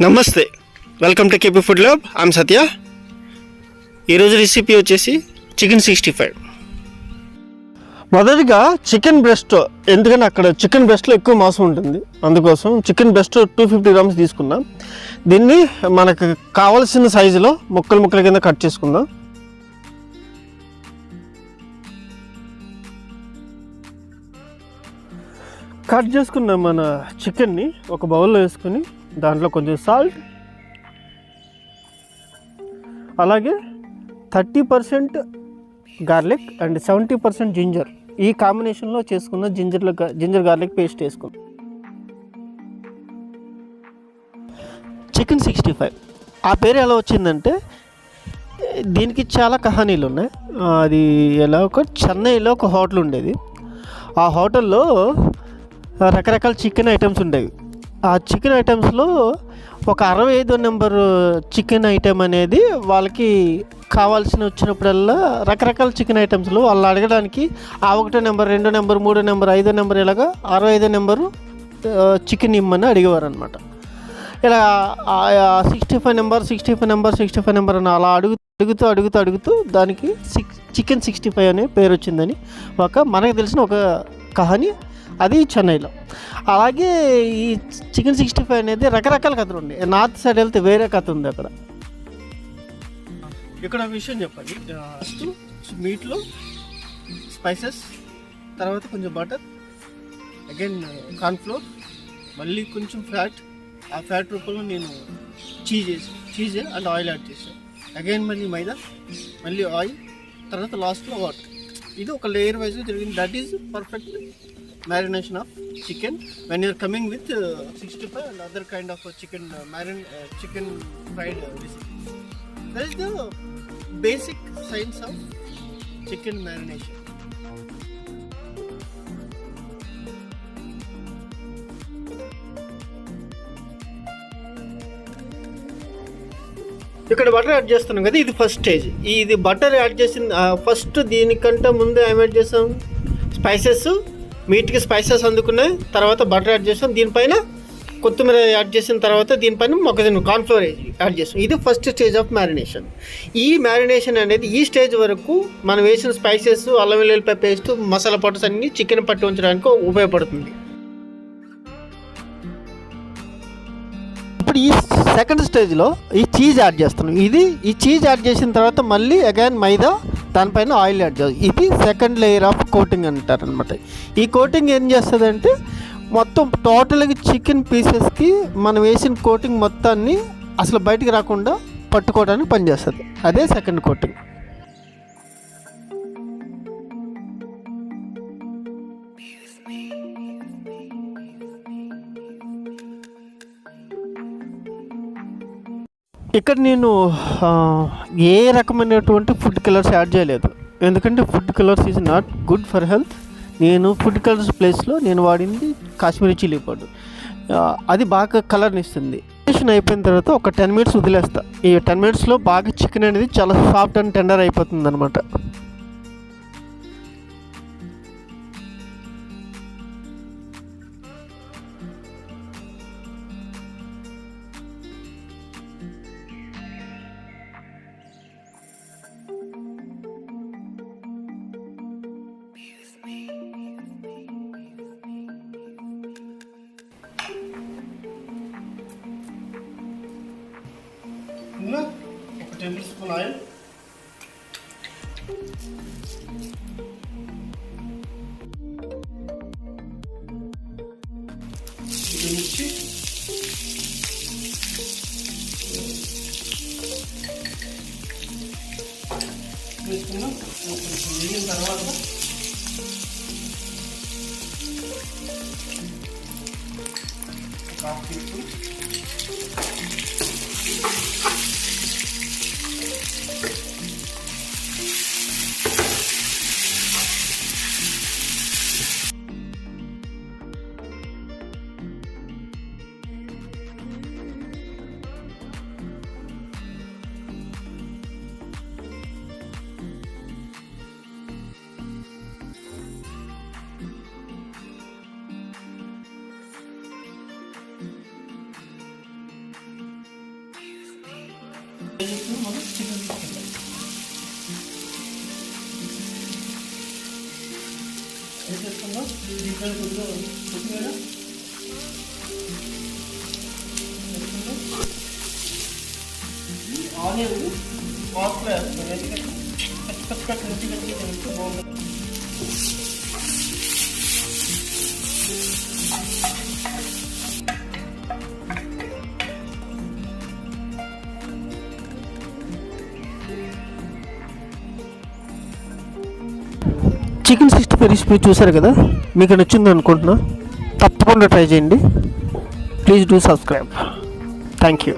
నమస్తే, welcome to KP food lab. I'm Satya. ఈరోజు recipe వచ్చేసి చికెన్ 65. మొదటిగా చికెన్ బ్రెస్ట్, ఎందుకంటే అక్కడ చికెన్ బ్రెస్ట్లో ఎక్కువ మాంసం ఉంటుంది, అందుకోసం చికెన్ బ్రెస్ట్ 250 గ్రామ్స్ తీసుకుందాం. దీన్ని మనకు కావలసిన సైజులో ముక్కల కింద కట్ చేసుకుందాం. కట్ చేసుకున్న మన చికెన్ని ఒక బౌల్లో వేసుకుని దాంట్లో కొంచెం సాల్ట్, అలాగే 30% గార్లిక్ అండ్ 70% జింజర్, ఈ కాంబినేషన్లో చేసుకున్న జింజర్ గార్లిక్ పేస్ట్ వేసుకున్నాం. చికెన్ 65 ఆ పేరు ఎలా వచ్చిందంటే దీనికి చాలా కహానీలు ఉన్నాయి. అది ఎలా, ఒక చెన్నైలో ఒక హోటల్ ఉండేది. ఆ హోటల్లో రకరకాల చికెన్ ఐటమ్స్ ఉండేవి. ఆ చికెన్ ఐటమ్స్లో ఒక 65వ నెంబరు చికెన్ ఐటెం అనేది వాళ్ళకి కావాల్సిన వచ్చినప్పుడల్లా రకరకాల చికెన్ ఐటమ్స్లో వాళ్ళు అడగడానికి ఆ 1వ నెంబర్, 2వ నెంబర్, 3వ నెంబర్, 5వ నెంబర్, ఇలాగా 65వ నెంబరు చికెన్ ఇమ్మని అడిగేవారు అనమాట. ఇలా 65 నెంబర్ అని అలా అడుగుతూ దానికి చికెన్ 65 అనే పేరు వచ్చిందని మనకు తెలిసిన ఒక కహాని, అది చెన్నైలో. అలాగే ఈ చికెన్ 65 అనేది రకరకాల కథలు ఉన్నాయి. నార్త్ సైడ్ వెళ్తే వేరే కథ ఉంది. ఇక్కడ విషయం చెప్పండి. ఫస్ట్ మీట్లో స్పైసెస్, తర్వాత కొంచెం బటర్, అగైన్ కార్న్ఫ్లోర్, మళ్ళీ కొంచెం ఫ్యాట్. ఆ ఫ్యాట్ రూపంలో నేను చీజ్ అండ్ ఆయిల్ యాడ్ చేశాను. అగైన్ మళ్ళీ మైదా, మళ్ళీ ఆయిల్, తర్వాత లాస్ట్లో వాటర్. ఇది ఒక లేయర్ వైజ్గా జరిగింది. That is perfect marination of chicken when you're coming with 65 and other kind of chicken chicken fried recipe. That is the basic science of chicken marination. ఇక్కడ బటర్ యాడ్ చేస్తున్నాం కదా, ఇది ఫస్ట్ స్టేజ్. ఇది butter add చేసిన first, దీనికంటే ముందు ఏం add చేసాం, స్పైసెస్, మీట్కి స్పైసెస్ అందుకున్నాయి. తర్వాత బటర్ యాడ్ చేసాం, దీనిపైన కొత్తిమీర యాడ్ చేసిన తర్వాత దీనిపైన మొక్కజొన్న కార్న్ఫ్లోర్ యాడ్ చేసాం. ఇది ఫస్ట్ స్టేజ్ ఆఫ్ మ్యారినేషన్. ఈ మ్యారినేషన్ అనేది ఈ స్టేజ్ వరకు మనం వేసిన స్పైసెస్, అల్లం వెల్లుల్లిపాయ పేస్ట్, మసాలా పౌడర్స్ అన్నీ చికెన్ పట్టి ఉంచడానికి ఉపయోగపడుతుంది. ఇప్పుడు ఈ సెకండ్ స్టేజ్లో ఈ చీజ్ యాడ్ చేస్తున్నాం. ఈ చీజ్ యాడ్ చేసిన తర్వాత మళ్ళీ అగైన్ మైదా, దానిపైన ఆయిల్ యాడ్ చేయాలి. ఇది సెకండ్ లేయర్ ఆఫ్ కోటింగ్ అంటారు అనమాట. ఈ కోటింగ్ ఏం చేస్తుంది అంటే మొత్తం టోటల్గా చికెన్ పీసెస్కి మనం వేసిన కోటింగ్ మొత్తాన్ని అసలు బయటికి రాకుండా పట్టుకోవడానికి పనిచేస్తుంది. అదే సెకండ్ కోటింగ్. ఇక్కడ నేను ఏ రకమైనటువంటి ఫుడ్ కలర్స్ యాడ్ చేయలేదు, ఎందుకంటే food colours is not good for health. నేను ఫుడ్ కలర్స్ ప్లేస్లో నేను వాడింది కాశ్మీరీ చిల్లీ పౌడర్. అది బాగా కలర్ని ఇస్తుంది. అయిపోయిన తర్వాత ఒక 10 minutes వదిలేస్తా. ఈ 10 minutesలో బాగా చికెన్ అనేది చాలా సాఫ్ట్ అండ్ టెండర్ అయిపోతుంది అనమాట. ఒక టేబుల్ స్పూన్ ఆయిల్, మిర్చి, వేసుకున్నాం. కొంచెం వేగిన తర్వాత ఒక హాఫ్ టీ స్పూన్ మనం చికెన్ తీసుకుంటాం. ఏం చేస్తున్నాం? దీంట్లో కొంచెం కొత్తిమీర ఆనియన్ ఆఫ్లో వేస్తాం. ఎందుకంటే పచ్చిపచ్చిగా కట్టి తింటే బాగుంటుంది. చికెన్ 60 రెసిపీ చూసారు కదా, మీకు నచ్చింది అనుకుంటున్నా. తప్పకుండా ట్రై చేయండి. Please do subscribe. Thank you.